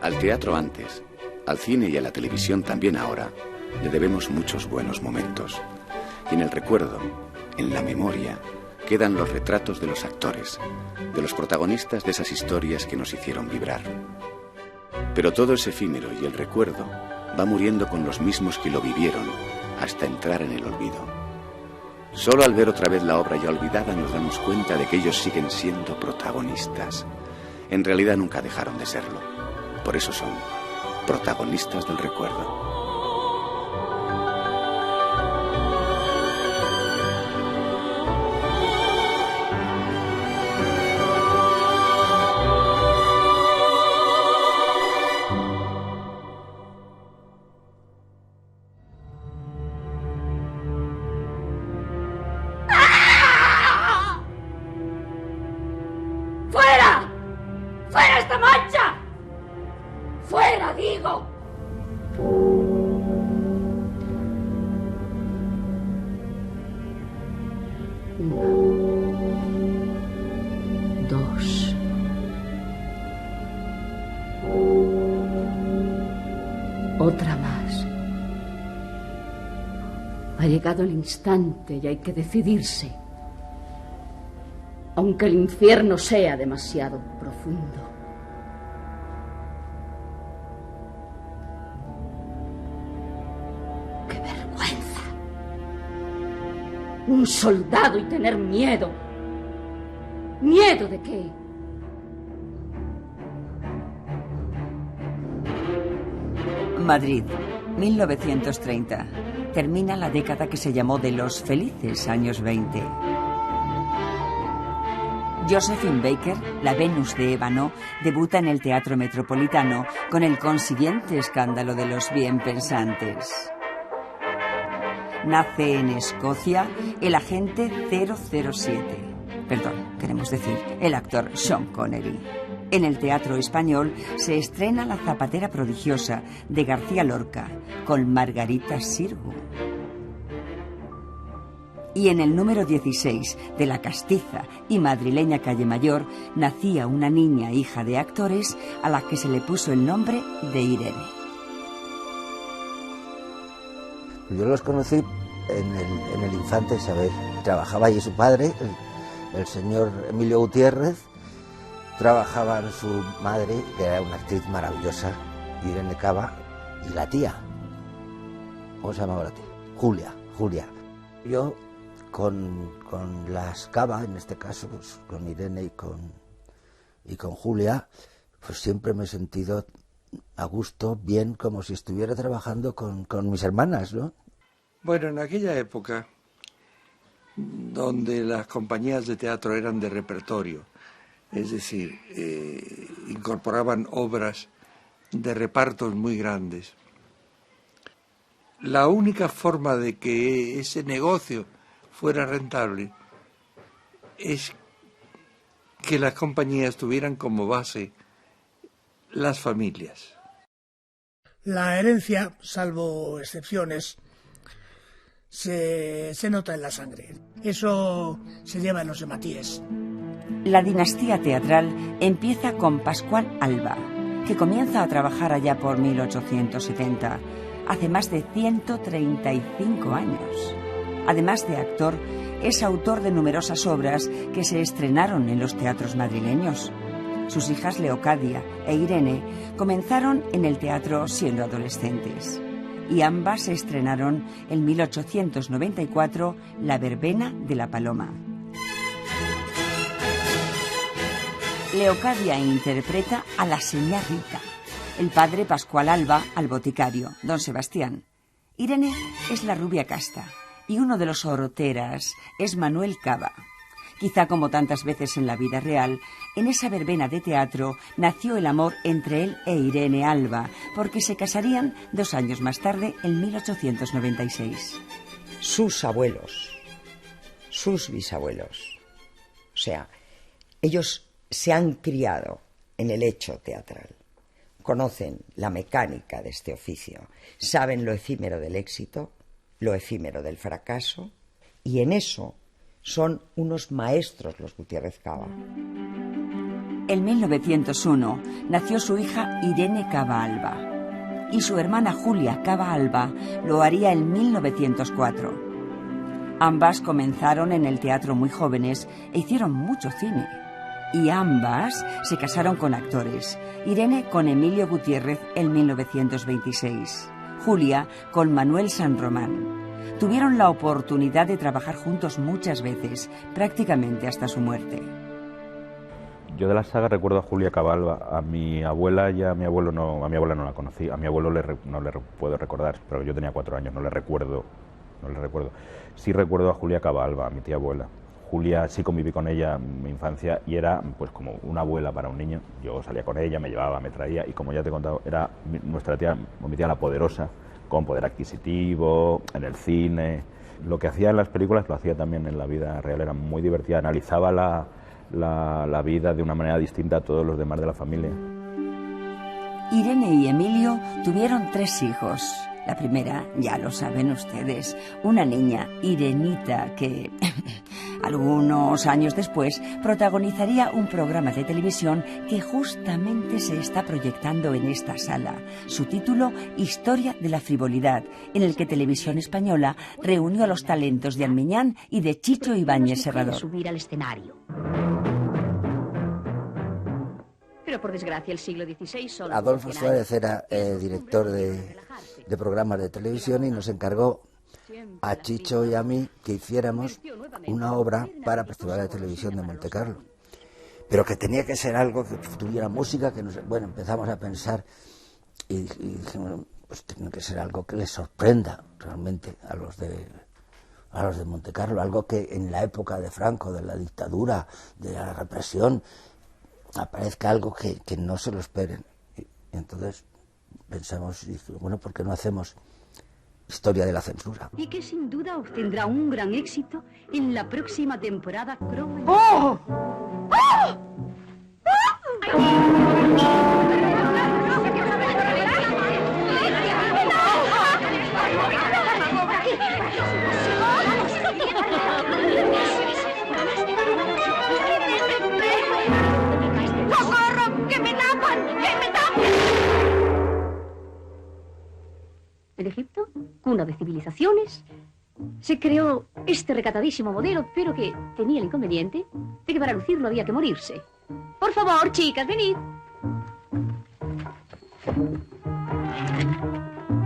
Al teatro antes, al cine y a la televisión también ahora, le debemos muchos buenos momentos. Y en el recuerdo, en la memoria, quedan los retratos de los actores, de los protagonistas de esas historias que nos hicieron vibrar. Pero todo es efímero y el recuerdo va muriendo con los mismos que lo vivieron hasta entrar en el olvido. Solo al ver otra vez la obra ya olvidada nos damos cuenta de que ellos siguen siendo protagonistas. En realidad nunca dejaron de serlo. Por eso son protagonistas del recuerdo. Otra más. Ha llegado el instante y hay que decidirse. Aunque el infierno sea demasiado profundo. ¡Qué vergüenza! Un soldado y tener miedo. ¿Miedo de qué? Madrid, 1930. Termina la década que se llamó de los felices años 20. Josephine Baker, la Venus de ébano, debuta en el Teatro Metropolitano con el consiguiente escándalo de los bien pensantes. Nace en Escocia el agente 007. Perdón, queremos decir, el actor Sean Connery. En el Teatro Español se estrena La zapatera prodigiosa de García Lorca con Margarita Sirgu. Y en el número 16 de la castiza y madrileña Calle Mayor nacía una niña hija de actores a la que se le puso el nombre de Irene. Yo los conocí en el Infante Isabel. Trabajaba allí su padre, el señor Emilio Gutiérrez. Trabajaban su madre, que era una actriz maravillosa, Irene Cava, y la tía. ¿Cómo se llamaba la tía? Julia. Yo con las Cava, en este caso, pues, con Irene y con Julia, pues siempre me he sentido a gusto, bien, como si estuviera trabajando con mis hermanas, ¿no? Bueno, en aquella época, donde las compañías de teatro eran de repertorio, es decir, incorporaban obras de repartos muy grandes. La única forma de que ese negocio fuera rentable es que las compañías tuvieran como base las familias. La herencia, salvo excepciones, se nota en la sangre. Eso se lleva en los hematíes. La dinastía teatral empieza con Pascual Alba, que comienza a trabajar allá por 1870, hace más de 135 años. Además de actor, es autor de numerosas obras que se estrenaron en los teatros madrileños. Sus hijas Leocadia e Irene comenzaron en el teatro siendo adolescentes, y ambas se estrenaron en 1894 La verbena de la Paloma. Leocadia interpreta a la señá Rita, el padre Pascual Alba al boticario, don Sebastián. Irene es la rubia casta y uno de los oroteras es Manuel Cava. Quizá como tantas veces en la vida real, en esa verbena de teatro nació el amor entre él e Irene Alba, porque se casarían 2 años más tarde, en 1896. Sus abuelos, sus bisabuelos, o sea, ellos se han criado en el hecho teatral, conocen la mecánica de este oficio, saben lo efímero del éxito, lo efímero del fracaso, y en eso son unos maestros los Gutiérrez Cava. En 1901 nació su hija Irene Cava Alba y su hermana Julia Cava Alba lo haría en 1904. Ambas comenzaron en el teatro muy jóvenes e hicieron mucho cine. Y ambas se casaron con actores. Irene con Emilio Gutiérrez en 1926. Julia con Manuel San Román. Tuvieron la oportunidad de trabajar juntos muchas veces, prácticamente hasta su muerte. Yo de la saga recuerdo a Julia Cava Alba. A mi abuela y a mi abuela no la conocí. A mi abuelo no le puedo recordar, pero yo tenía 4 años, no le recuerdo. Sí recuerdo a Julia Cava Alba, a mi tía abuela. Julia sí conviví con ella en mi infancia y era pues como una abuela para un niño. Yo salía con ella, me llevaba, me traía y como ya te he contado, era nuestra tía, mi tía la poderosa, con poder adquisitivo, en el cine. Lo que hacía en las películas lo hacía también en la vida real, era muy divertida, analizaba la vida de una manera distinta a todos los demás de la familia. Irene y Emilio tuvieron 3 hijos. La primera, ya lo saben ustedes, una niña, Irenita, que algunos años después protagonizaría un programa de televisión que justamente se está proyectando en esta sala. Su título, Historia de la frivolidad, en el que Televisión Española reunió a los talentos de Armiñán y de Chicho Ibáñez Serrador. Subir al escenario. Pero por desgracia el siglo XVI solo... Adolfo Suárez era director de programas de televisión y nos encargó a Chicho y a mí que hiciéramos una obra para el Festival de Televisión de Montecarlo. Pero que tenía que ser algo que tuviera música, bueno, empezamos a pensar y dijimos, pues tiene que ser algo que les sorprenda realmente a los de Montecarlo, algo que en la época de Franco, de la dictadura, de la represión, aparezca algo que no se lo esperen. Y entonces pensamos, y dijimos, bueno, ¿por qué no hacemos Historia de la censura? Y que sin duda obtendrá un gran éxito en la próxima temporada Crow. ¡Oh! ¡Oh! En Egipto, cuna de civilizaciones, se creó este recatadísimo modelo, pero que tenía el inconveniente de que para lucirlo había que morirse. Por favor, chicas, venid.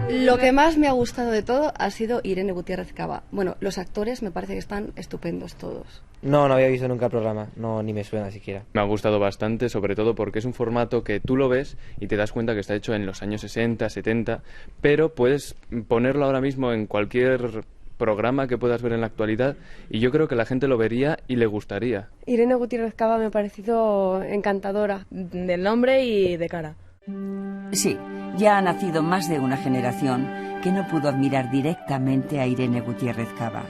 Lo que más me ha gustado de todo ha sido Irene Gutiérrez Cava. Bueno, los actores me parece que están estupendos todos. No había visto nunca el programa, ni me suena siquiera. Me ha gustado bastante, sobre todo porque es un formato que tú lo ves y te das cuenta que está hecho en los años 60, 70, pero puedes ponerlo ahora mismo en cualquier programa que puedas ver en la actualidad y yo creo que la gente lo vería y le gustaría. Irene Gutiérrez Cava me ha parecido encantadora, del nombre y de cara. Sí, ya ha nacido más de una generación que no pudo admirar directamente a Irene Gutiérrez Cava.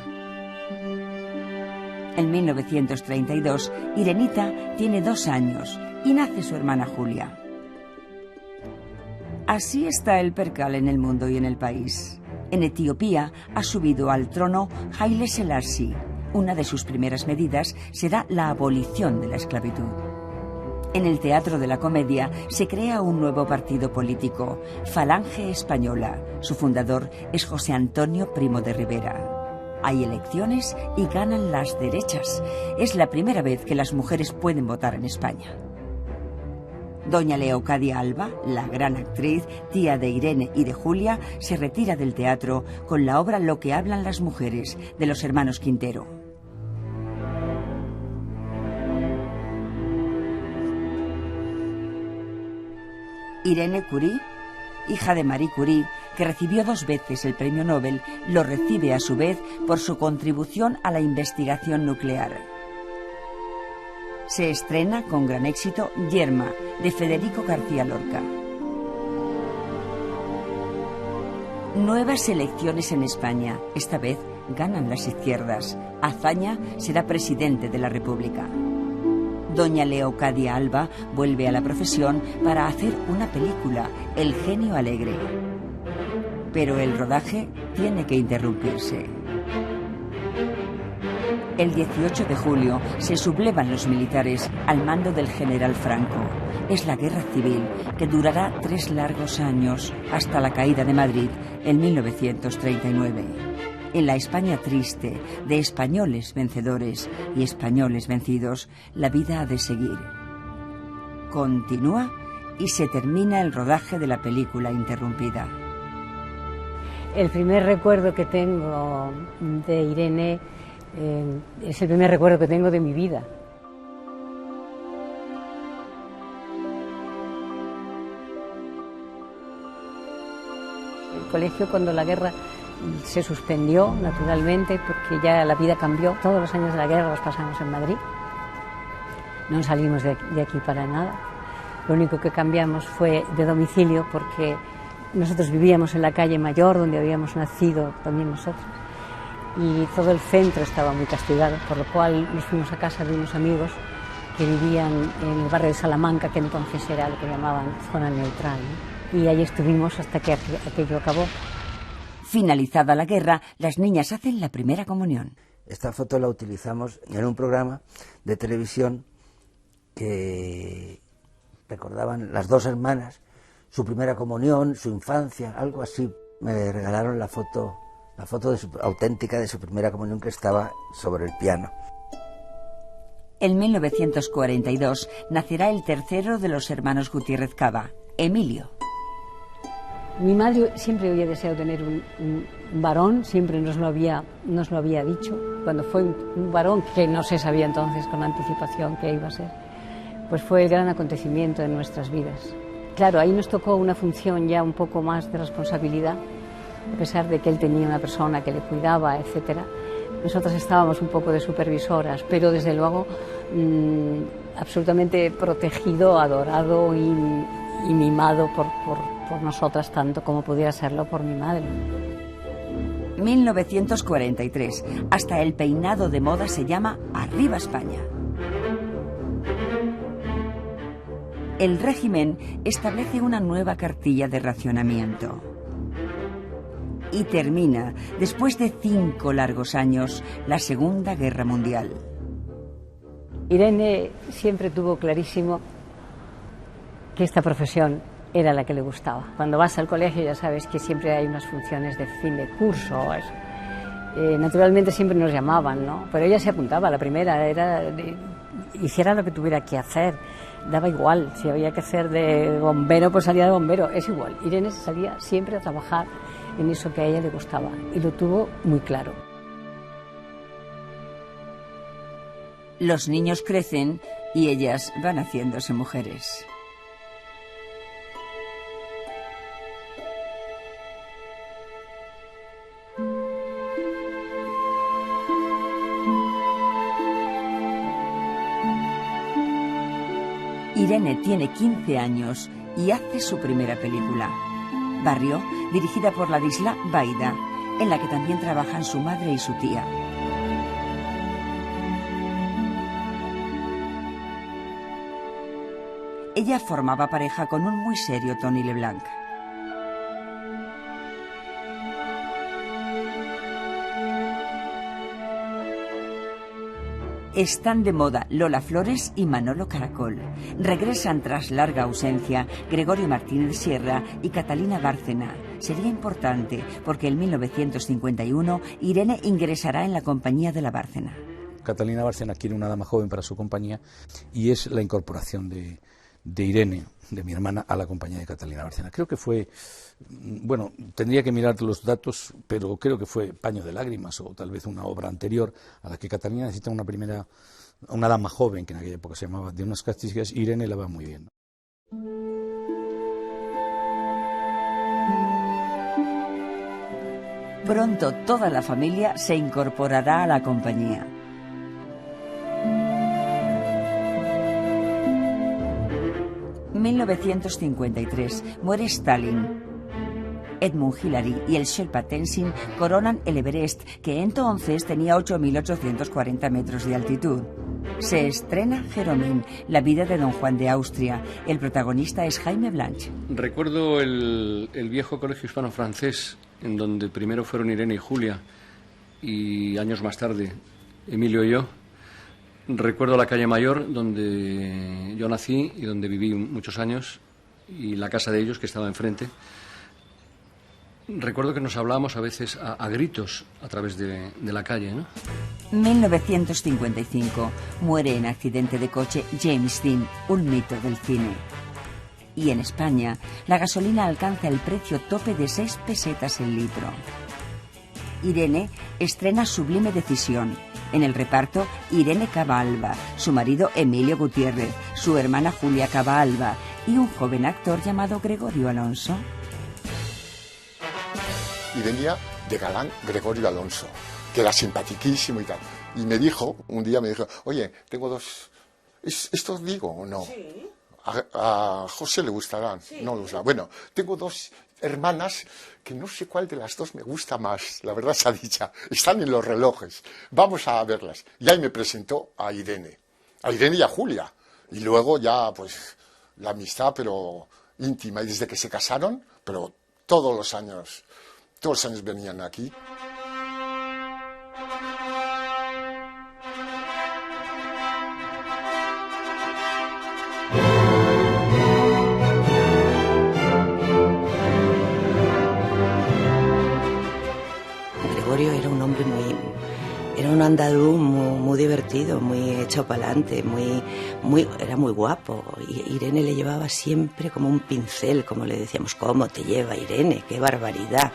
En 1932, Irenita tiene 2 años y nace su hermana Julia. Así está el percal en el mundo y en el país. En Etiopía ha subido al trono Haile Selassie. Una de sus primeras medidas será la abolición de la esclavitud. En el Teatro de la Comedia se crea un nuevo partido político, Falange Española. Su fundador es José Antonio Primo de Rivera. Hay elecciones y ganan las derechas. Es la primera vez que las mujeres pueden votar en España. Doña Leocadia Alba, la gran actriz, tía de Irene y de Julia, se retira del teatro con la obra Lo que hablan las mujeres, de los hermanos Quintero. Irene Curie, hija de Marie Curie, que recibió 2 veces el premio Nobel, lo recibe a su vez por su contribución a la investigación nuclear. Se estrena con gran éxito Yerma, de Federico García Lorca. Nuevas elecciones en España. Esta vez ganan las izquierdas. Azaña será presidente de la República. Doña Leocadia Alba vuelve a la profesión para hacer una película, El genio alegre. Pero el rodaje tiene que interrumpirse. El 18 de julio se sublevan los militares al mando del general Franco. Es la guerra civil que durará 3 largos años hasta la caída de Madrid en 1939. En la España triste, de españoles vencedores y españoles vencidos, la vida ha de seguir. Continúa y se termina el rodaje de la película interrumpida. El primer recuerdo que tengo de Irene es el primer recuerdo que tengo de mi vida. El colegio, cuando la guerra se suspendió, naturalmente, porque ya la vida cambió. Todos los años de la guerra los pasamos en Madrid. No salimos de aquí para nada. Lo único que cambiamos fue de domicilio, porque nosotros vivíamos en la calle Mayor, donde habíamos nacido también nosotros. Y todo el centro estaba muy castigado, por lo cual nos fuimos a casa de unos amigos que vivían en el barrio de Salamanca, que entonces era lo que llamaban zona neutral, ¿no? Y ahí estuvimos hasta que aquello acabó. Finalizada la guerra, las niñas hacen la primera comunión. Esta foto la utilizamos en un programa de televisión que recordaban las 2 hermanas su primera comunión, su infancia, algo así. Me regalaron la foto auténtica de su primera comunión, que estaba sobre el piano. En 1942 nacerá el tercero de los hermanos Gutiérrez Cava, Emilio. Mi madre siempre había deseado tener un varón, siempre nos lo había dicho. Cuando fue un varón, que no se sabía entonces con anticipación qué iba a ser, pues fue el gran acontecimiento de nuestras vidas. Claro, ahí nos tocó una función ya un poco más de responsabilidad, a pesar de que él tenía una persona que le cuidaba, etcétera. Nosotras estábamos un poco de supervisoras, pero desde luego absolutamente protegido, adorado y mimado por nosotras, tanto como pudiera serlo por mi madre. 1943. Hasta el peinado de moda se llama Arriba España. El régimen establece una nueva cartilla de racionamiento. Y termina, después de 5 largos años, la Segunda Guerra Mundial. Irene siempre tuvo clarísimo que esta profesión era la que le gustaba. Cuando vas al colegio ya sabes que siempre hay unas funciones de fin de curso o eso. Naturalmente siempre nos llamaban, ¿no? Pero ella se apuntaba, la primera hiciera lo que tuviera que hacer, daba igual, si había que hacer de bombero, pues salía de bombero, es igual. Irene salía siempre a trabajar en eso que a ella le gustaba y lo tuvo muy claro. Los niños crecen y ellas van haciéndose mujeres. Irene tiene 15 años y hace su primera película, Barrio, dirigida por Ladisla Baida, en la que también trabajan su madre y su tía. Ella formaba pareja con un muy serio Tony Leblanc. Están de moda Lola Flores y Manolo Caracol. Regresan tras larga ausencia Gregorio Martínez Sierra y Catalina Bárcena. Sería importante porque en 1951 Irene ingresará en la compañía de la Bárcena. Catalina Bárcena quiere una dama joven para su compañía y es la incorporación de Irene, de mi hermana, a la compañía de Catalina Bárcena. Creo que fue, bueno, tendría que mirar los datos, pero creo que fue Paño de Lágrimas o tal vez una obra anterior a la que Catalina necesita una dama joven, que en aquella época se llamaba, de unas características. Irene la va muy bien. Pronto toda la familia se incorporará a la compañía. En 1953 muere Stalin. Edmund Hillary y el Sherpa Tenzin coronan el Everest, que entonces tenía 8.840 metros de altitud. Se estrena Jeromín, la vida de Don Juan de Austria. El protagonista es Jaime Blanch. Recuerdo el viejo colegio hispano-francés, en donde primero fueron Irene y Julia, y años más tarde Emilio y yo. Recuerdo la calle Mayor, donde yo nací y donde viví muchos años, y la casa de ellos, que estaba enfrente. Recuerdo que nos hablábamos a veces a gritos a través de la calle, ¿no? 1955. Muere en accidente de coche James Dean, un mito del cine. Y en España, la gasolina alcanza el precio tope de 6 pesetas el litro. Irene estrena Sublime Decisión. En el reparto, Irene Caba Alba, su marido Emilio Gutiérrez, su hermana Julia Caba Alba y un joven actor llamado Gregorio Alonso. Y venía de galán Gregorio Alonso, que era simpatiquísimo y tal. Y me dijo, un día me dijo, oye, tengo dos... ¿Esto digo o no? Sí. A José le gustarán, sí. No le gustará. Bueno, tengo dos hermanas que no sé cuál de las dos me gusta más, la verdad sea dicha. Están en los relojes, vamos a verlas. Y ahí me presentó a Irene y a Julia. Y luego ya, pues, la amistad, pero íntima. Y desde que se casaron, pero todos los años venían aquí. Gregorio era un hombre era un andaluz muy divertido, muy echado para adelante, era muy guapo. Y Irene le llevaba siempre como un pincel, como le decíamos, ¿cómo te lleva Irene? ¡Qué barbaridad!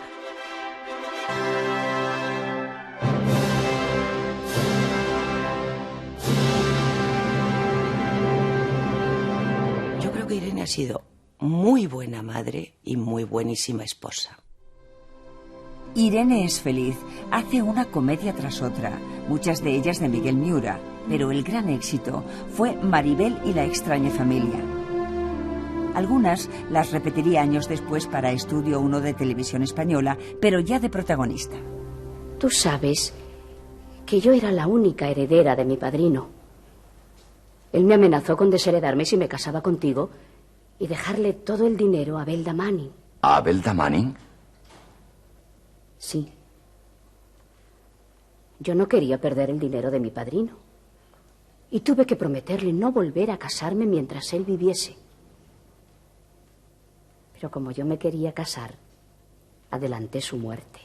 Yo creo que Irene ha sido muy buena madre y muy buenísima esposa. Irene es feliz, hace una comedia tras otra, muchas de ellas de Miguel Miura, pero el gran éxito fue Maribel y la extraña familia. Algunas las repetiría años después para Estudio 1 de Televisión Española, pero ya de protagonista. Tú sabes que yo era la única heredera de mi padrino. Él me amenazó con desheredarme si me casaba contigo y dejarle todo el dinero a Belda Manning. ¿A Belda Manning? Sí. Yo no quería perder el dinero de mi padrino. Y tuve que prometerle no volver a casarme mientras él viviese. Pero como yo me quería casar, adelanté su muerte.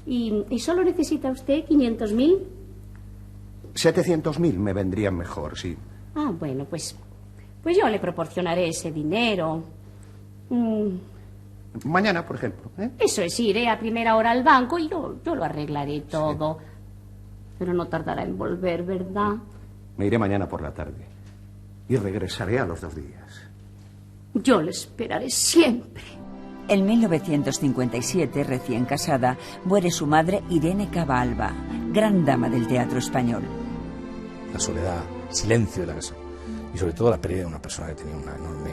¿Y solo necesita usted 500.000? 700.000 me vendrían mejor, sí. Ah, bueno, pues yo le proporcionaré ese dinero. Mañana, por ejemplo. Eso es, iré a primera hora al banco y yo lo arreglaré todo. Sí. Pero no tardará en volver, ¿verdad? Me iré mañana por la tarde y regresaré a los 2 días. Yo le esperaré siempre. En 1957, recién casada, muere su madre Irene Caba Alba, gran dama del teatro español. La soledad, silencio de la casa y sobre todo la pérdida de una persona que tenía una enorme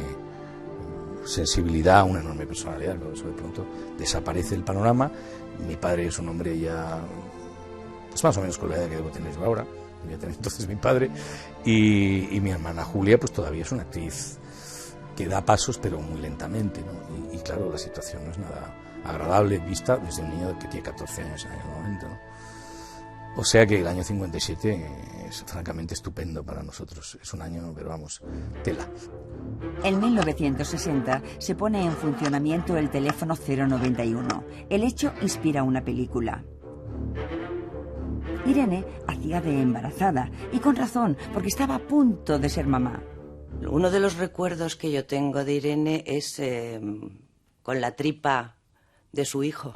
sensibilidad, una enorme personalidad, pero eso de pronto desaparece el panorama. Mi padre es un hombre ya pues más o menos con la edad que debo tener yo ahora, debía tener entonces mi padre, y mi hermana Julia pues todavía es una actriz que da pasos pero muy lentamente, ¿no? Y claro, la situación no es nada agradable vista desde un niño que tiene 14 años en el año 90, ¿no? O sea que el año 57 es francamente estupendo para nosotros. Es un año, pero vamos, tela. En 1960 se pone en funcionamiento el teléfono 091. El hecho inspira una película. Irene hacía de embarazada, y con razón, porque estaba a punto de ser mamá. Uno de los recuerdos que yo tengo de Irene es con la tripa de su hijo.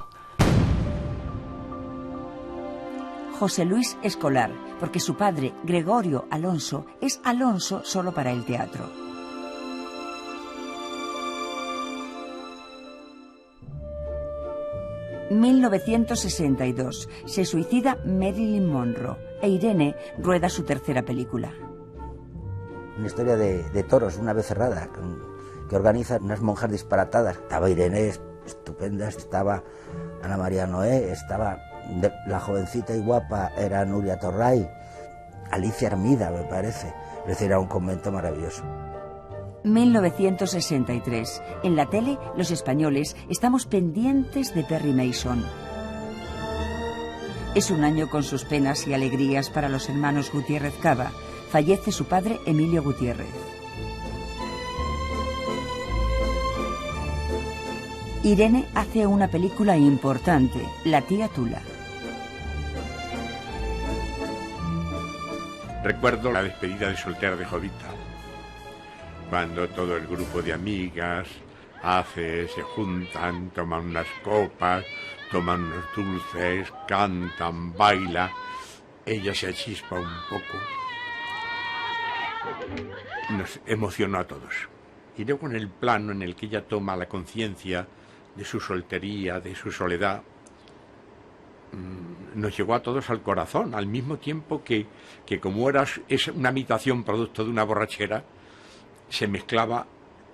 José Luis Escolar, porque su padre, Gregorio Alonso, es Alonso solo para el teatro. En 1962 se suicida Marilyn Monroe e Irene rueda su tercera película. Una historia de toros, una vez cerrada, que organizan unas monjas disparatadas. Estaba Irene, estupenda, estaba Ana María Noé, estaba la jovencita y guapa, era Nuria Torray, Alicia Armida, me parece. Es decir, era un convento maravilloso. 1963. En la tele, los españoles estamos pendientes de Perry Mason. Es un año con sus penas y alegrías para los hermanos Gutiérrez Cava. Fallece su padre, Emilio Gutiérrez. Irene hace una película importante, La tía Tula. Recuerdo la despedida de soltera de Jovita, cuando todo el grupo de amigas se juntan, toman unas copas, toman unos dulces, cantan, bailan. Ella se achispa un poco. Nos emocionó a todos. Y luego en el plano en el que ella toma la conciencia de su soltería, de su soledad, nos llegó a todos al corazón, al mismo tiempo que como es una imitación producto de una borrachera, se mezclaba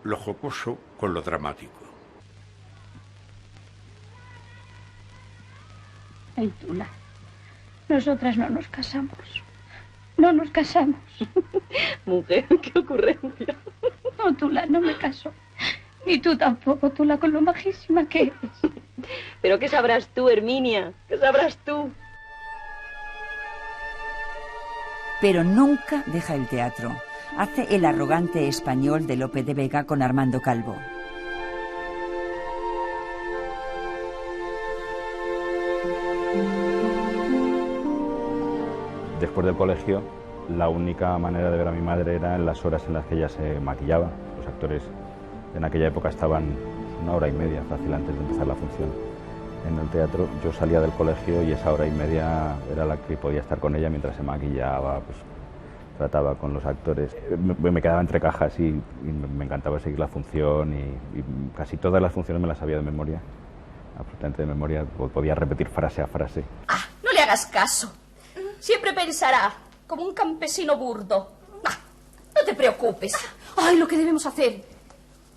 lo jocoso con lo dramático. Ay, Tula, nosotras no nos casamos. No nos casamos. Mujer, qué ocurrencia. No, Tula, no me caso. Ni tú tampoco, Tula, con lo majísima que eres. Pero ¿qué sabrás tú, Herminia? ¿Qué sabrás tú? Pero nunca deja el teatro. Hace El arrogante español de Lope de Vega con Armando Calvo. Después del colegio, la única manera de ver a mi madre era en las horas en las que ella se maquillaba. Los actores en aquella época estaban 1 hora y media fácil antes de empezar la función en el teatro. Yo salía del colegio y esa hora y media era la que podía estar con ella mientras se maquillaba, pues trataba con los actores. Me quedaba entre cajas y me encantaba seguir la función y casi todas las funciones me las sabía de memoria, absolutamente de memoria. Podía repetir frase a frase. Ah, no le hagas caso. Siempre pensará como un campesino burdo. Ah, no te preocupes. Ay, lo que debemos hacer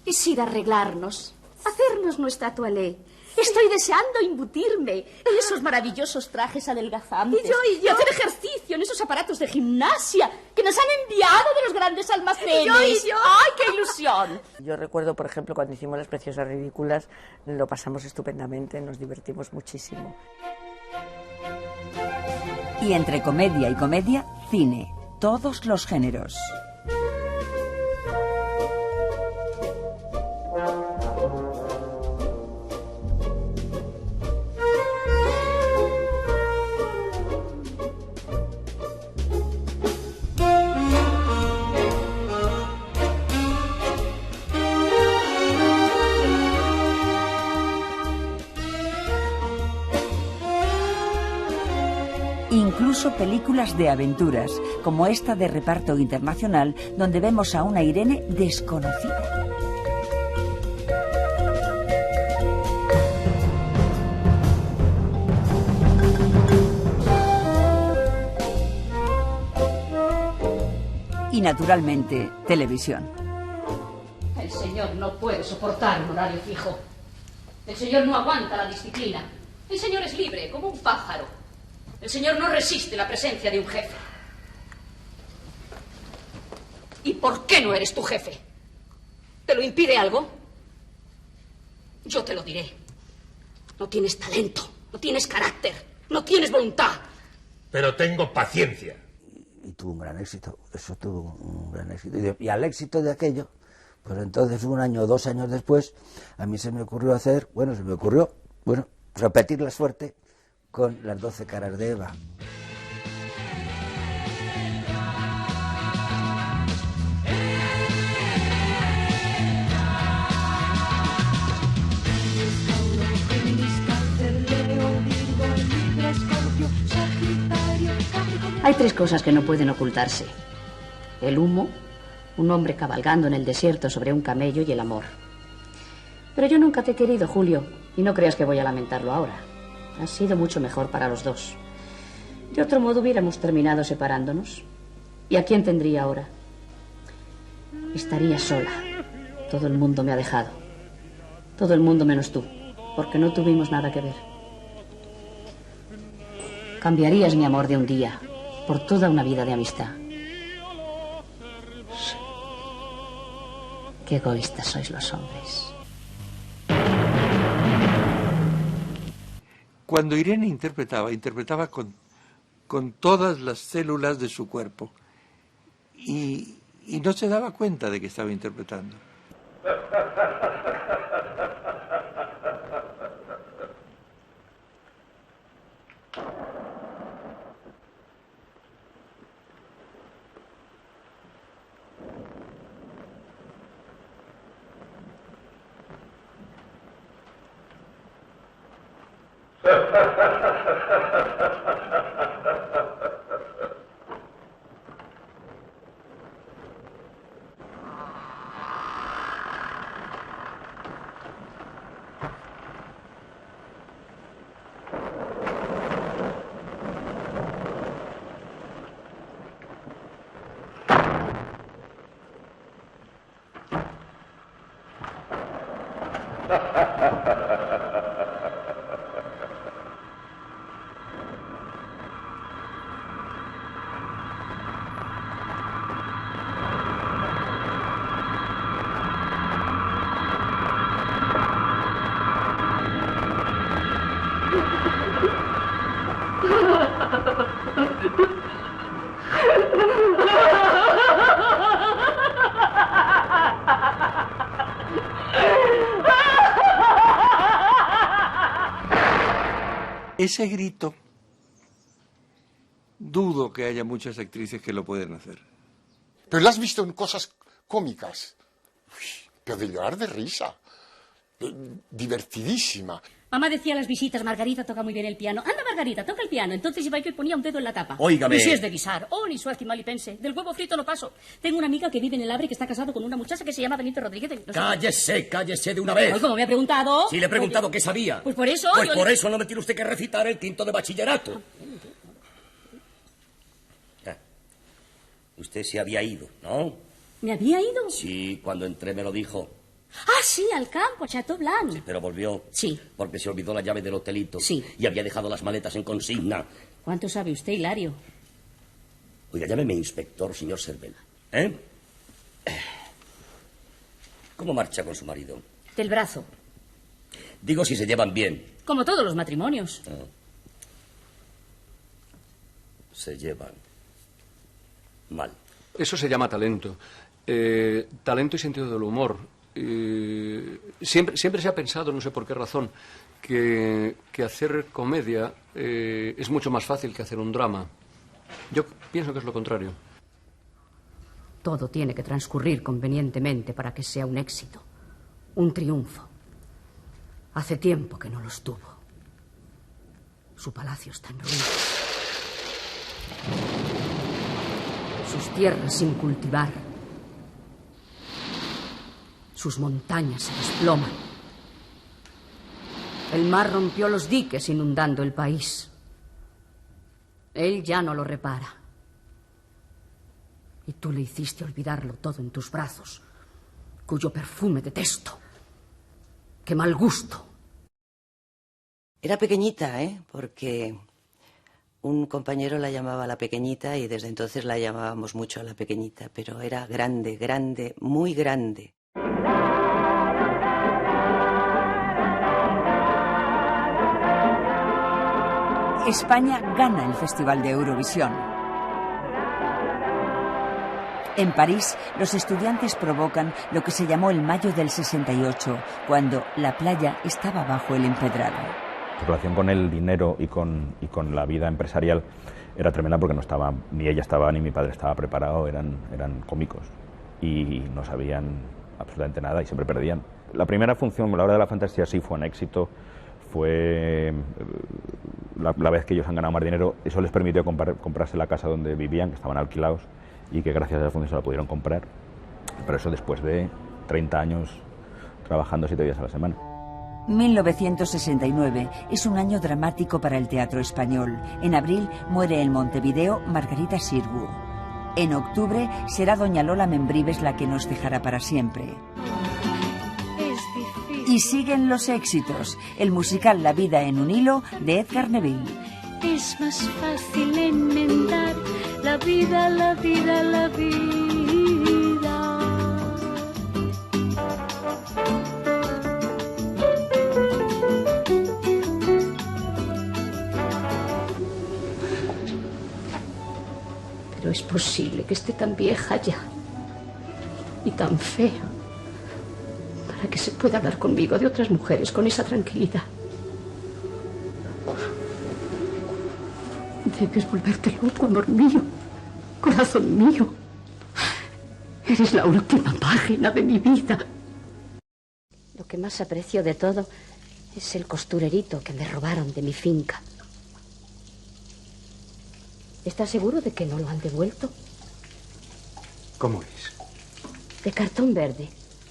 es ir a arreglarnos, hacernos nuestra toilette. Estoy deseando imbutirme en esos maravillosos trajes adelgazantes. Y yo. Y hacer ejercicio en esos aparatos de gimnasia que nos han enviado de los grandes almacenes. Y yo. ¡Ay, qué ilusión! Yo recuerdo, por ejemplo, cuando hicimos Las preciosas ridículas, lo pasamos estupendamente, nos divertimos muchísimo. Y entre comedia y comedia, cine. Todos los géneros. Incluso películas de aventuras, como esta de reparto internacional, donde vemos a una Irene desconocida. Y naturalmente, televisión. El señor no puede soportar un horario fijo. El señor no aguanta la disciplina. El señor es libre, como un pájaro. El señor no resiste la presencia de un jefe. ¿Y por qué no eres tu jefe? ¿Te lo impide algo? Yo te lo diré. No tienes talento, no tienes carácter, no tienes voluntad. Pero tengo paciencia. Y tuvo un gran éxito, eso tuvo un gran éxito. Y al éxito de aquello, pues entonces 1 año o 2 años después, a mí se me ocurrió repetir la suerte con Las 12 caras de Eva. Hay 3 cosas que no pueden ocultarse. El humo, un hombre cabalgando en el desierto sobre un camello y el amor. Pero yo nunca te he querido, Julio, y no creas que voy a lamentarlo ahora. Ha sido mucho mejor para los dos. De otro modo hubiéramos terminado separándonos. ¿Y a quién tendría ahora? Estaría sola. Todo el mundo me ha dejado. Todo el mundo menos tú, porque no tuvimos nada que ver. Cambiarías mi amor de un día por toda una vida de amistad. Qué egoístas sois los hombres. Cuando Irene interpretaba con todas las células de su cuerpo y no se daba cuenta de que estaba interpretando. Ese grito, dudo que haya muchas actrices que lo pueden hacer. Pero la has visto en cosas cómicas. Uy, pero de llorar de risa. Divertidísima. Mamá decía a las visitas, Margarita toca muy bien el piano. Anda, Margarita, toca el piano. Entonces iba yo y ponía un dedo en la tapa. Óigame. Y si es de guisar. Oh, ni suelti mal y pense. Del huevo frito no paso. Tengo una amiga que vive en el Abre que está casado con una muchacha que se llama Benito Rodríguez. No sé. Cállese de una vez. Ay, como me ha preguntado. Sí, le he preguntado qué sabía. Pues por eso. Pues por eso no me tiene usted que recitar el quinto de bachillerato. Usted se había ido, ¿no? ¿Me había ido? Sí, cuando entré me lo dijo. Ah, sí, al campo, Chateau Blanc. Sí, pero volvió. Sí. Porque se olvidó la llave del hotelito. Sí. Y había dejado las maletas en consigna. ¿Cuánto sabe usted, Hilario? Oiga, llámeme inspector, señor Cervera. ¿Eh? ¿Cómo marcha con su marido? Del brazo. Digo si se llevan bien. Como todos los matrimonios. Ah. Se llevan mal. Eso se llama talento. Talento y sentido del humor. Siempre se ha pensado, no sé por qué razón, que hacer comedia es mucho más fácil que hacer un drama. Yo pienso que es lo contrario. Todo tiene que transcurrir convenientemente para que sea un éxito, un triunfo. Hace tiempo que no los tuvo. Su palacio está en ruinas. Sus tierras sin cultivar. Sus montañas se desploman. El mar rompió los diques inundando el país. Él ya no lo repara. Y tú le hiciste olvidarlo todo en tus brazos, cuyo perfume detesto. ¡Qué mal gusto! Era pequeñita, porque un compañero la llamaba la pequeñita y desde entonces la llamábamos mucho a la pequeñita, pero era grande, grande, muy grande. España gana el Festival de Eurovisión. En París, los estudiantes provocan lo que se llamó el Mayo del 68, cuando la playa estaba bajo el empedrado. Su relación con el dinero y con la vida empresarial era tremenda porque no estaba, ni ella estaba ni mi padre estaba preparado, eran cómicos y no sabían absolutamente nada y siempre perdían. La primera función, la hora de la fantasía, sí fue un éxito. Fue la vez que ellos han ganado más dinero. Eso les permitió comprarse la casa donde vivían, que estaban alquilados, y que gracias a la función se la pudieron comprar. Pero eso después de 30 años trabajando 7 días a la semana. 1969 es un año dramático para el teatro español. En abril muere en Montevideo Margarita Xirgu. En octubre será doña Lola Membrives la que nos dejará para siempre. Y siguen los éxitos. El musical La vida en un hilo, de Edgar Neville. Es más fácil enmendar la vida, la vida, la vida. es posible que esté tan vieja ya y tan fea para que se pueda hablar conmigo de otras mujeres con esa tranquilidad? Debes volverte loco, amor mío, corazón mío. Eres la última página de mi vida. Lo que más aprecio de todo es el costurerito que me robaron de mi finca. ¿Estás seguro de que no lo han devuelto? ¿Cómo es? De cartón verde,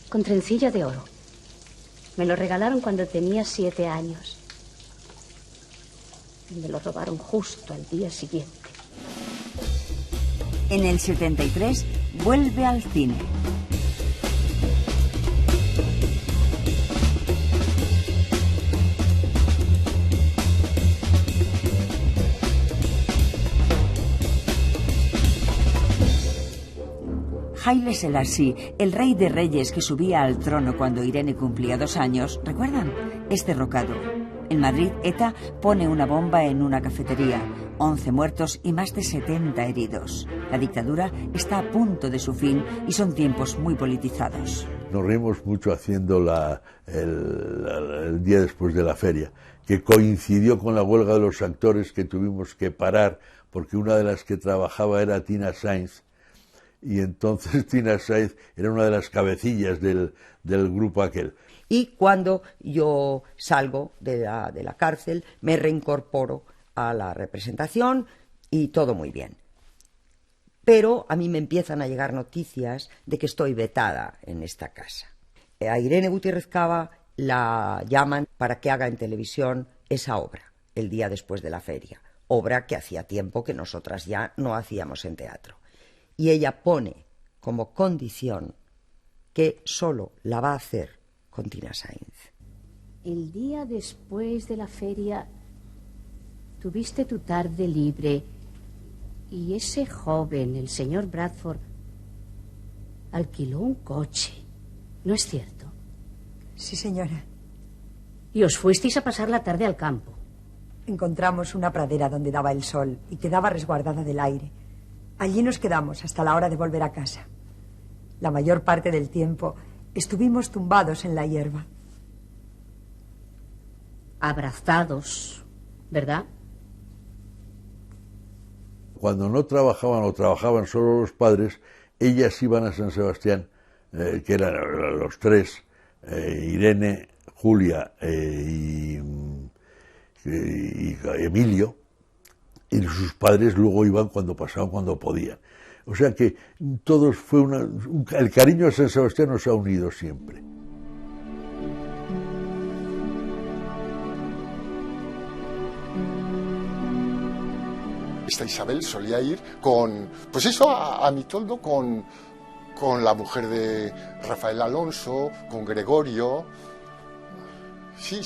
con trencilla de oro. Me lo regalaron cuando tenía 7 años. Y me lo robaron justo al día siguiente. En el 73 vuelve al cine. Haile Selassie, el rey de reyes que subía al trono cuando Irene cumplía 2 años, ¿recuerdan? Es derrocado. En Madrid, ETA pone una bomba en una cafetería, 11 muertos y más de 70 heridos. La dictadura está a punto de su fin y son tiempos muy politizados. Nos reímos mucho haciendo el día después de la feria, que coincidió con la huelga de los actores que tuvimos que parar, porque una de las que trabajaba era Tina Sainz, y entonces Tina Sainz era una de las cabecillas del grupo aquel. Y cuando yo salgo de la cárcel, me reincorporo a la representación y todo muy bien. Pero a mí me empiezan a llegar noticias de que estoy vetada en esta casa. A Irene Gutiérrez Cava la llaman para que haga en televisión esa obra, el día después de la feria, obra que hacía tiempo que nosotras ya no hacíamos en teatro. Y ella pone como condición que solo la va a hacer con Tina Sainz. El día después de la feria tuviste tu tarde libre y ese joven, el señor Bradford, alquiló un coche. ¿No es cierto? Sí, señora. Y os fuisteis a pasar la tarde al campo. Encontramos una pradera donde daba el sol y quedaba resguardada del aire. Allí nos quedamos hasta la hora de volver a casa. La mayor parte del tiempo estuvimos tumbados en la hierba. Abrazados, ¿verdad? Cuando no trabajaban o trabajaban solo los padres, ellas iban a San Sebastián, que eran los 3, Irene, Julia y Emilio, y sus padres luego iban cuando pasaban, cuando podían. O sea que todos fue el cariño a San Sebastián nos ha unido siempre. Esta Isabel solía ir con, pues eso, a mi toldo con la mujer de Rafael Alonso, con Gregorio. Sí,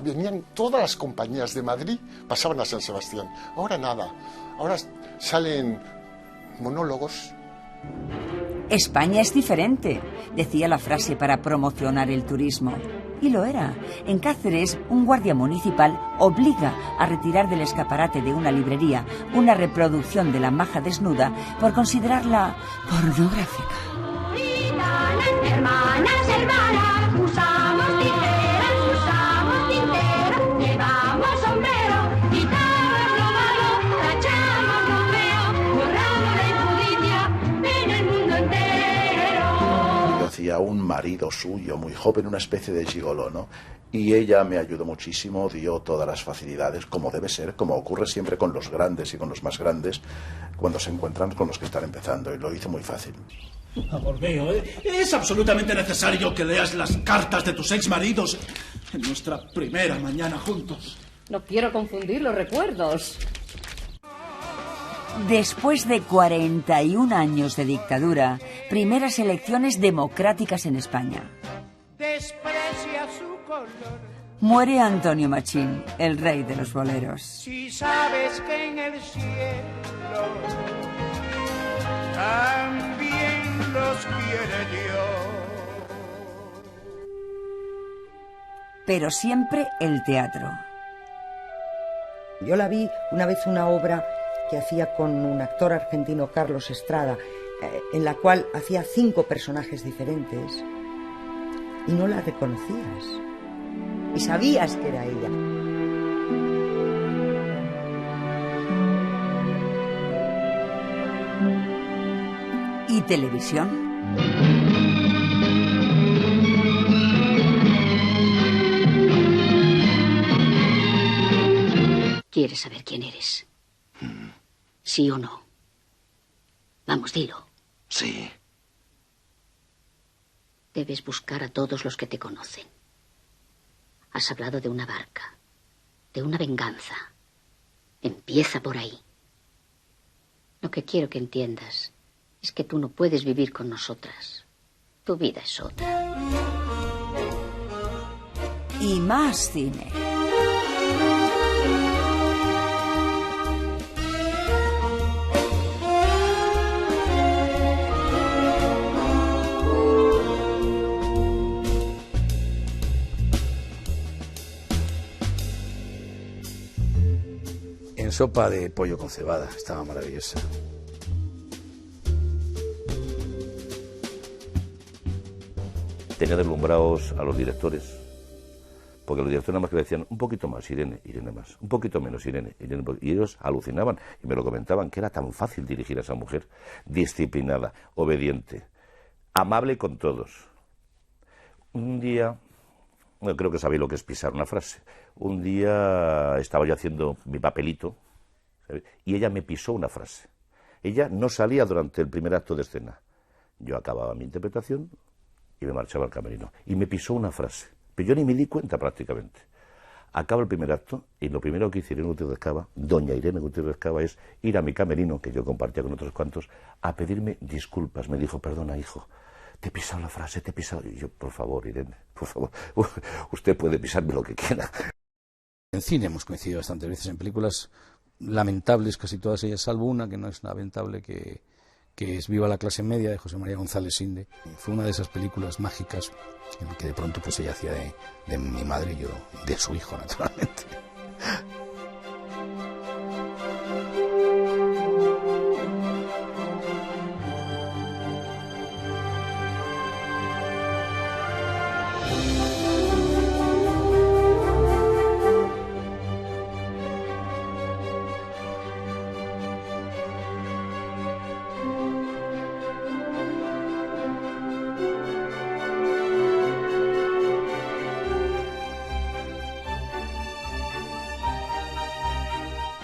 venían todas las compañías de Madrid, pasaban a San Sebastián. Ahora nada, ahora salen monólogos. España es diferente, decía la frase para promocionar el turismo. Y lo era. En Cáceres, un guardia municipal obliga a retirar del escaparate de una librería una reproducción de la maja desnuda por considerarla pornográfica. Hermanas, hermanas, usamos tinteras, llevamos sombrero, quitamos lo malo, tachamos lo feo, borramos la injusticia en el mundo entero. Yo hacía un marido suyo, muy joven, una especie de gigoló, ¿no? Y ella me ayudó muchísimo, dio todas las facilidades, como debe ser, como ocurre siempre con los grandes y con los más grandes, cuando se encuentran con los que están empezando, y lo hizo muy fácil. Amor mío, es absolutamente necesario que leas las cartas de tus exmaridos en nuestra primera mañana juntos. No quiero confundir los recuerdos. Después de 41 años de dictadura, primeras elecciones democráticas en España. Desprecia su color. Muere Antonio Machín, el rey de los boleros. Si sabes que en el cielo también los quiere Dios. Pero siempre el teatro. Yo la vi una vez una obra que hacía con un actor argentino, Carlos Estrada, en la cual hacía 5 personajes diferentes y no la reconocías y sabías que era ella. ¿Y televisión? ¿Quieres saber quién eres? ¿Sí o no? Vamos, dilo. Sí. Debes buscar a todos los que te conocen. Has hablado de una barca, de una venganza. Empieza por ahí. Lo que quiero que entiendas es que tú no puedes vivir con nosotras. Tu vida es otra. Y más cine. En sopa de pollo con cebada, estaba maravillosa. Tenía deslumbrados a los directores, porque los directores nada más que le decían un poquito más, Irene, Irene más, un poquito menos, Irene, Irene, y ellos alucinaban y me lo comentaban, que era tan fácil dirigir a esa mujer, disciplinada, obediente, amable con todos. Un día, bueno, creo que sabéis lo que es pisar una frase, un día estaba yo haciendo mi papelito, ¿sabes? Y ella me pisó una frase. Ella no salía durante el primer acto de escena. Yo acababa mi interpretación y me marchaba al camerino. Y me pisó una frase. Pero yo ni me di cuenta prácticamente. Acaba el primer acto y lo primero que hizo Irene Gutiérrez Cava, doña Irene Gutiérrez Cava, es ir a mi camerino, que yo compartía con otros cuantos, a pedirme disculpas. Me dijo, perdona, hijo, te he pisado la frase, te he pisado. Y yo, por favor, Irene, por favor, usted puede pisarme lo que quiera. En cine hemos coincidido bastantes veces, en películas lamentables, casi todas ellas, salvo una que no es lamentable, que es Viva la clase media, de José María González Sinde. Fue una de esas películas mágicas en que de pronto pues ella hacía de mi madre y yo de su hijo, naturalmente.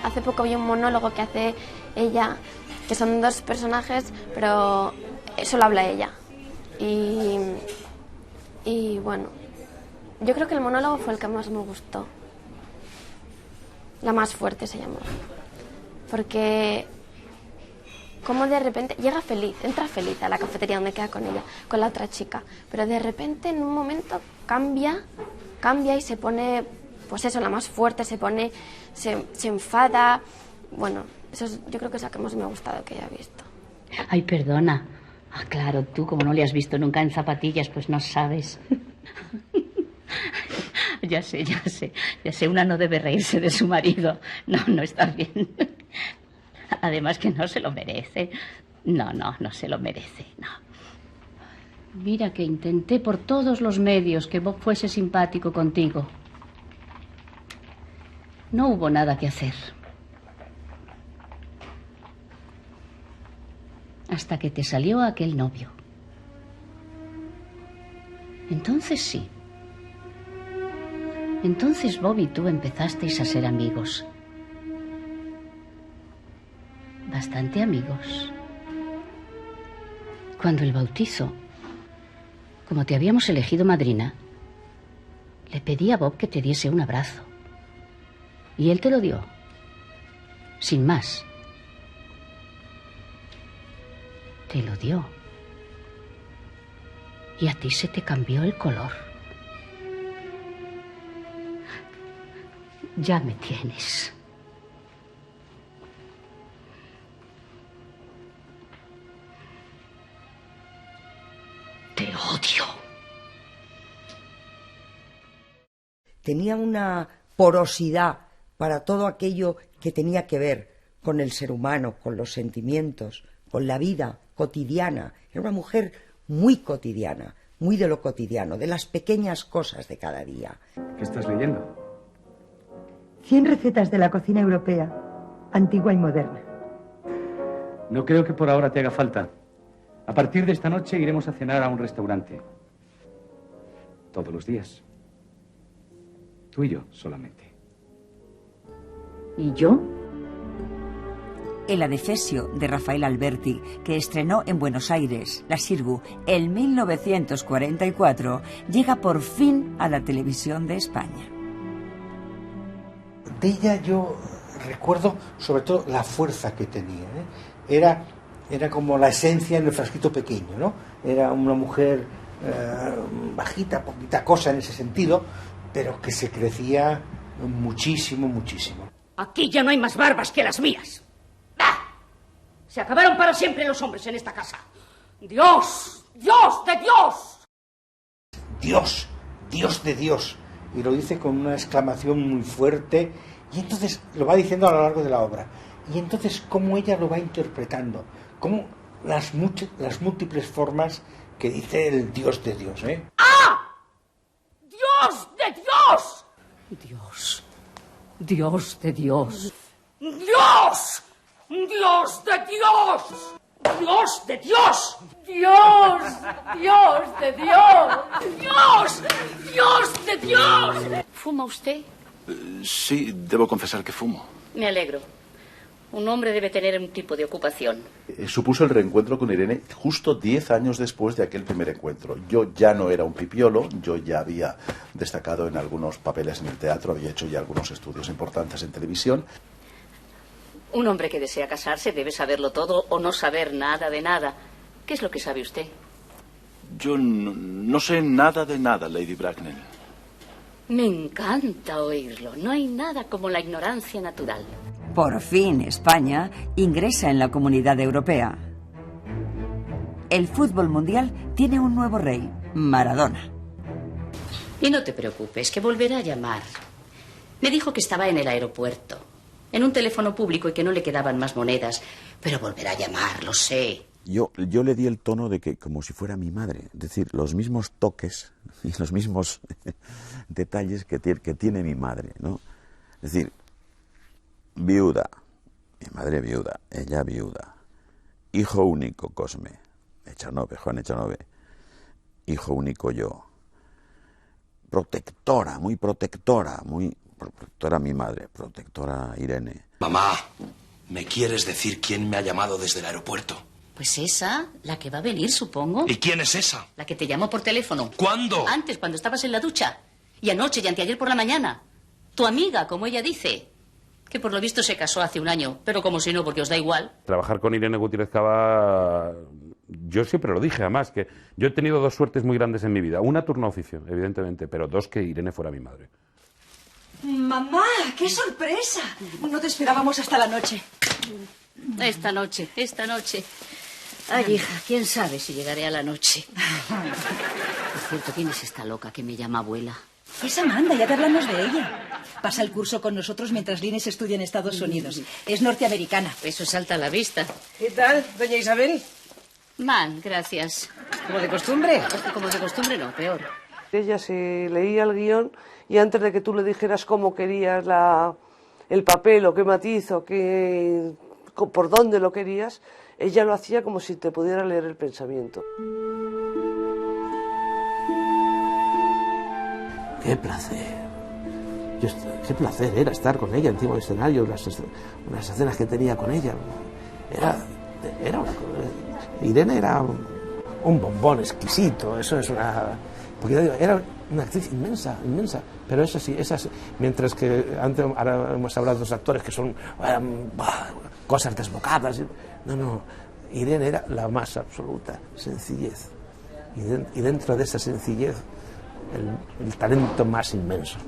Hace poco vi un monólogo que hace ella, que son 2 personajes, pero solo habla ella. Y bueno, yo creo que el monólogo fue el que más me gustó. La más fuerte se llamó. Porque como de repente llega feliz, entra feliz a la cafetería donde queda con ella, con la otra chica, pero de repente en un momento cambia y se pone, pues eso, la más fuerte, se enfada. Bueno, yo creo que es la que más me ha gustado que haya visto. Ay, perdona. Ah, claro, tú como no le has visto nunca en zapatillas, pues no sabes. Ya sé, una no debe reírse de su marido. No está bien. Además que no se lo merece. No se lo merece, no. Mira que intenté por todos los medios que Bob fuese simpático contigo. No hubo nada que hacer. Hasta que te salió aquel novio. Entonces sí. Entonces Bob y tú empezasteis a ser amigos. Bastante amigos. Cuando el bautizo, como te habíamos elegido madrina, le pedí a Bob que te diese un abrazo. Y él te lo dio. Sin más. Te lo dio. Y a ti se te cambió el color. Ya me tienes. Te odio. Tenía una porosidad para todo aquello que tenía que ver con el ser humano, con los sentimientos, con la vida cotidiana. Era una mujer muy cotidiana, muy de lo cotidiano, de las pequeñas cosas de cada día. ¿Qué estás leyendo? 100 recetas de la cocina europea, antigua y moderna. No creo que por ahora te haga falta. A partir de esta noche iremos a cenar a un restaurante. Todos los días. Tú y yo solamente. ¿Y yo? El Adefesio de Rafael Alberti, que estrenó en Buenos Aires, la Xirgu, en 1944, llega por fin a la televisión de España. De ella yo recuerdo sobre todo la fuerza que tenía, ¿eh? Era como la esencia en el frasquito pequeño, ¿no? Era una mujer bajita, poquita cosa en ese sentido, pero que se crecía muchísimo, muchísimo. Aquí ya no hay más barbas que las mías. ¡Bah! Se acabaron para siempre los hombres en esta casa. ¡Dios! ¡Dios de Dios! Dios, Dios de Dios. Y lo dice con una exclamación muy fuerte, y entonces lo va diciendo a lo largo de la obra. Y entonces cómo ella lo va interpretando, cómo las múltiples formas que dice el Dios de Dios, ¿eh? ¡Ah! ¡Dios de Dios! Dios. Dios de Dios. ¡Dios! ¡Dios de Dios! ¡Dios de Dios! ¡Dios! ¡Dios de Dios! ¡Dios! ¡Dios de Dios! ¿Fuma usted? Sí, debo confesar que fumo. Me alegro. Un hombre debe tener un tipo de ocupación. Supuso el reencuentro con Irene justo 10 años después de aquel primer encuentro. Yo ya no era un pipiolo, yo ya había destacado en algunos papeles en el teatro, había hecho ya algunos estudios importantes en televisión. Un hombre que desea casarse debe saberlo todo o no saber nada de nada. ¿Qué es lo que sabe usted? Yo no sé nada de nada, Lady Bracknell. Me encanta oírlo. No hay nada como la ignorancia natural. Por fin España ingresa en la Comunidad Europea. El fútbol mundial tiene un nuevo rey, Maradona. Y no te preocupes, que volverá a llamar. Me dijo que estaba en el aeropuerto, en un teléfono público y que no le quedaban más monedas. Pero volverá a llamar, lo sé. Yo le di el tono de que como si fuera mi madre, es decir, los mismos toques y los mismos detalles que tiene mi madre, ¿no? Es decir, viuda, mi madre viuda, ella viuda, hijo único Cosme, Echanove, Juan Echanove, hijo único yo, protectora mi madre, protectora Irene. Mamá, ¿me quieres decir quién me ha llamado desde el aeropuerto? Pues esa, la que va a venir, supongo. ¿Y quién es esa? La que te llamó por teléfono. ¿Cuándo? Antes, cuando estabas en la ducha. Y anoche y anteayer por la mañana. Tu amiga, como ella dice. Que por lo visto se casó hace un año, pero como si no, porque os da igual. Trabajar con Irene Gutiérrez Cava, yo siempre lo dije, además, que yo he tenido dos suertes muy grandes en mi vida. Una, turno a oficio, evidentemente, pero dos, que Irene fuera mi madre. ¡Mamá! ¡Qué sorpresa! No te esperábamos hasta la noche. Esta noche. Ay, hija, quién sabe si llegaré a la noche. Por cierto, ¿quién es esta loca que me llama abuela? Es Amanda, ya te hablamos de ella. Pasa el curso con nosotros mientras Lines estudia en Estados Unidos. Es norteamericana. Eso salta a la vista. ¿Qué tal, doña Isabel? Man, gracias. ¿Como de costumbre? Como de costumbre no, peor. Ella se leía el guión y antes de que tú le dijeras cómo querías el papel o qué matiz o por dónde lo querías, ella lo hacía como si te pudiera leer el pensamiento. ¡Qué placer! Qué placer era estar con ella encima del escenario, las escenas que tenía con ella. Era una cosa. Irene era un bombón exquisito, eso es una... Porque era una actriz inmensa, pero eso sí, mientras que antes, ahora hemos hablado de los actores que son cosas desbocadas. No, Irene era la más absoluta sencillez. Y dentro de esa sencillez, el talento más inmenso.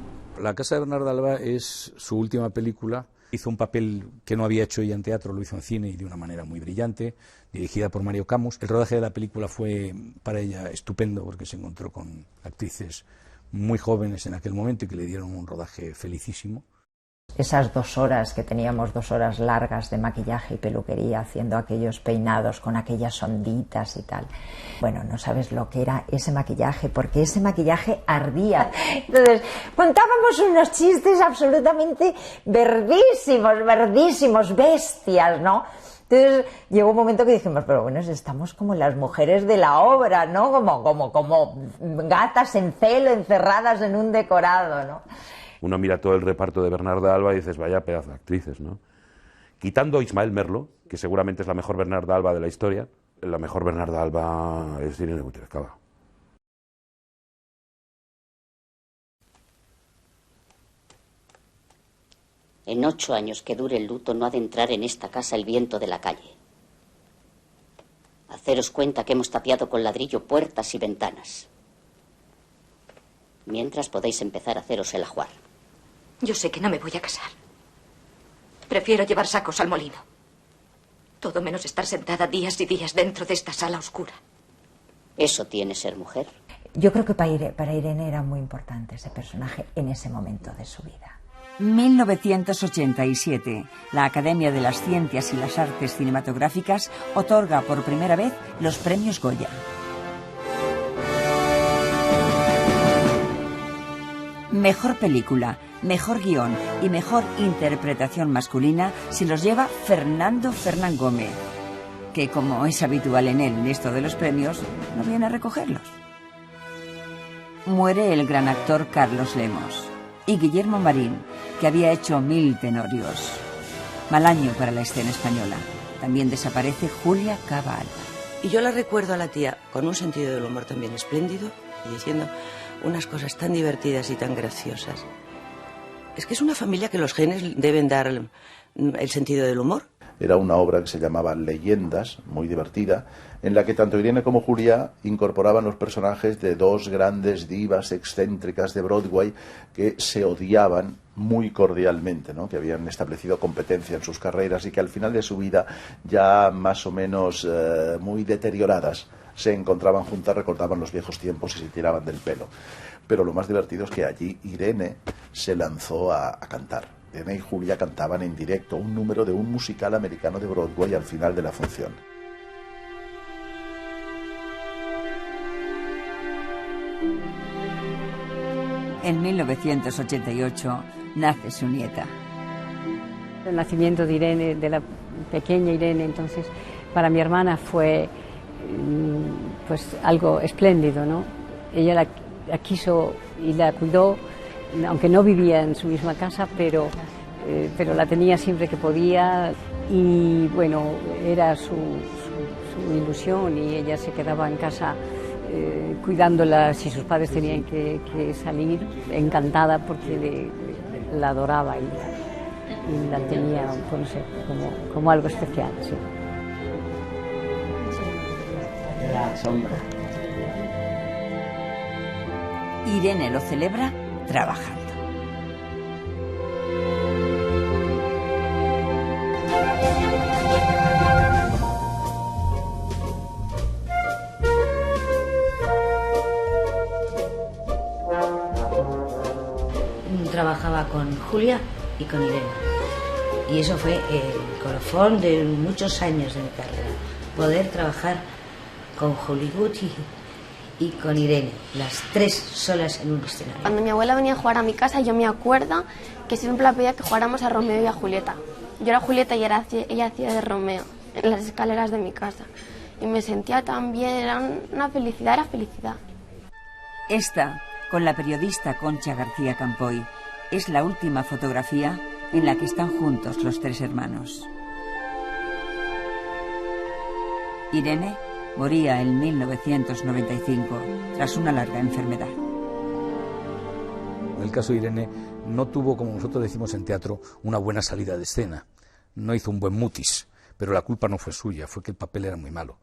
La Casa de Bernardo Alba es su última película. Hizo un papel que no había hecho ella en teatro, lo hizo en cine y de una manera muy brillante, dirigida por Mario Camus. El rodaje de la película fue para ella estupendo porque se encontró con actrices muy jóvenes en aquel momento y que le dieron un rodaje felicísimo. Esas 2 horas que teníamos, 2 horas largas de maquillaje y peluquería, haciendo aquellos peinados con aquellas onditas y tal. Bueno, no sabes lo que era ese maquillaje, porque ese maquillaje ardía. Entonces, contábamos unos chistes absolutamente verdísimos, bestias, ¿no? Entonces llegó un momento que dijimos, pero bueno, estamos como las mujeres de la obra, ¿no? Como gatas en celo, encerradas en un decorado, ¿no? Uno mira todo el reparto de Bernarda Alba y dices, vaya pedazo de actrices, ¿no? Quitando a Ismael Merlo, que seguramente es la mejor Bernarda Alba de la historia, la mejor Bernarda Alba es Irene Gutiérrez Cava. En 8 años que dure el luto no ha de entrar en esta casa el viento de la calle. Haceros cuenta que hemos tapiado con ladrillo puertas y ventanas. Mientras podéis empezar a haceros el ajuar. Yo sé que no me voy a casar. Prefiero llevar sacos al molino. Todo menos estar sentada días y días dentro de esta sala oscura. ¿Eso tiene ser mujer? Yo creo que para Irene era muy importante ese personaje en ese momento de su vida. 1987, la Academia de las Ciencias y las Artes Cinematográficas otorga por primera vez los premios Goya. Mejor película, mejor guión y mejor interpretación masculina se los lleva Fernando Fernán Gómez, que, como es habitual en él en esto de los premios, no viene a recogerlos. Muere el gran actor Carlos Lemos y Guillermo Marín, que había hecho 1000 tenorios. Mal año para la escena española. También desaparece Julia Cava Alba. Y yo la recuerdo a la tía con un sentido del humor también espléndido y diciendo unas cosas tan divertidas y tan graciosas. Es que es una familia que los genes deben dar el sentido del humor. Era una obra que se llamaba Leyendas, muy divertida, en la que tanto Irene como Julia incorporaban los personajes de 2 grandes divas excéntricas de Broadway que se odiaban muy cordialmente, ¿no? Que habían establecido competencia en sus carreras y que al final de su vida, ya más o menos muy deterioradas, se encontraban juntas, recordaban los viejos tiempos y se tiraban del pelo. Pero lo más divertido es que allí Irene se lanzó a cantar. Irene y Julia cantaban en directo un número de un musical americano de Broadway al final de la función. En 1988 nace su nieta. El nacimiento de Irene, de la pequeña Irene, entonces, para mi hermana fue pues algo espléndido, ¿no? Ella la quiso y la cuidó, aunque no vivía en su misma casa, pero la tenía siempre que podía y bueno, era su ilusión y ella se quedaba en casa cuidándola si sus padres tenían que salir, encantada porque la adoraba y la tenía, pues no sé, como algo especial, sí. La sombra. Irene lo celebra trabajando. Trabajaba con Julia y con Irene. Y eso fue el colofón de muchos años de mi carrera. Poder trabajar con Hollywood y con Irene, las 3 solas en un escenario. Cuando mi abuela venía a jugar a mi casa, yo me acuerdo que siempre la pedía que jugáramos a Romeo y a Julieta. Yo era Julieta y ella hacía de Romeo en las escaleras de mi casa. Y me sentía tan bien, era una felicidad, era felicidad. Esta, con la periodista Concha García Campoy, es la última fotografía en la que están juntos los 3 hermanos. Irene moría en 1995 tras una larga enfermedad. En el caso de Irene no tuvo, como nosotros decimos en teatro, una buena salida de escena. No hizo un buen mutis, pero la culpa no fue suya, fue que el papel era muy malo.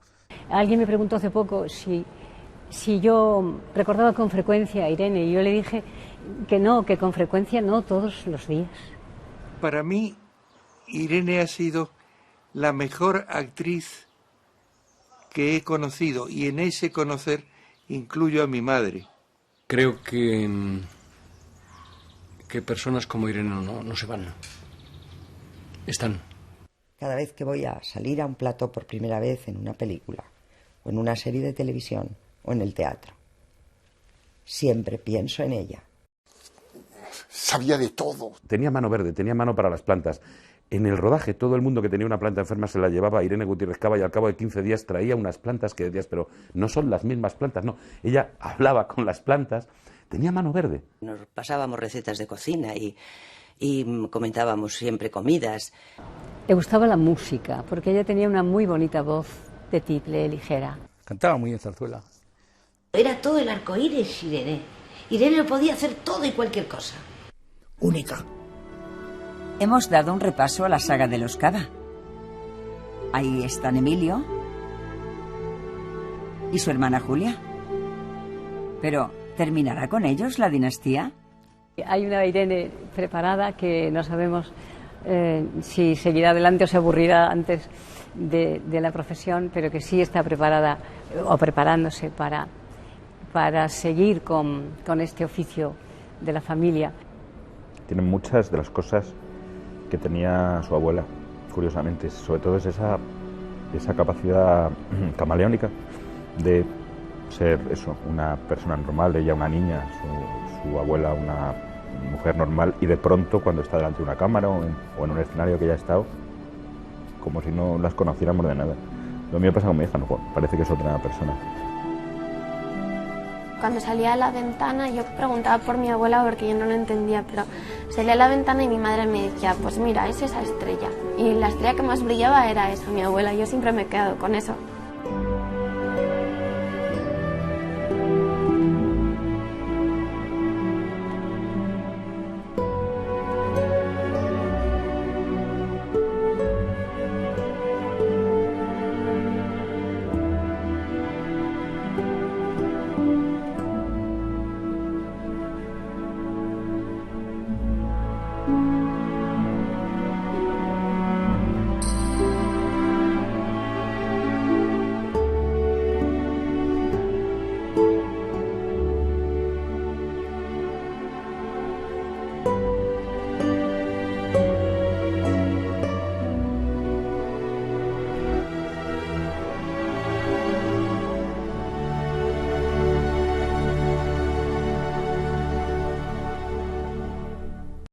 Alguien me preguntó hace poco si yo recordaba con frecuencia a Irene y yo le dije que no, que con frecuencia no, todos los días. Para mí, Irene ha sido la mejor actriz que he conocido y en ese conocer incluyo a mi madre. Creo que que personas como Irene no se van. Están. Cada vez que voy a salir a un plató por primera vez en una película, o en una serie de televisión, o en el teatro, siempre pienso en ella. Sabía de todo. Tenía mano verde, tenía mano para las plantas. En el rodaje, todo el mundo que tenía una planta enferma se la llevaba a Irene Gutiérrez Cava y al cabo de 15 días traía unas plantas que decías, pero no son las mismas plantas, no. Ella hablaba con las plantas, tenía mano verde. Nos pasábamos recetas de cocina y comentábamos siempre comidas. Le gustaba la música, porque ella tenía una muy bonita voz de tiple, ligera. Cantaba muy bien zarzuela. Era todo el arcoíris, Irene. Irene lo podía hacer todo y cualquier cosa. Única. Hemos dado un repaso a la saga de los Cava. Ahí están Emilio y su hermana Julia. Pero, ¿terminará con ellos la dinastía? Hay una Irene preparada que no sabemos si seguirá adelante o se aburrirá antes de la profesión, pero que sí está preparada o preparándose para seguir con este oficio de la familia. Tiene muchas de las cosas que tenía su abuela, curiosamente. Sobre todo es esa capacidad camaleónica de ser eso, una persona normal, ella una niña, su abuela una mujer normal, y de pronto cuando está delante de una cámara o en un escenario que ya ha estado, como si no las conociéramos de nada. Lo mío pasa con mi hija, no, parece que es otra persona. Cuando salía a la ventana yo preguntaba por mi abuela porque yo no lo entendía, pero salía a la ventana y mi madre me decía, pues mira, es esa estrella. Y la estrella que más brillaba era esa, mi abuela. Yo siempre me he quedado con eso.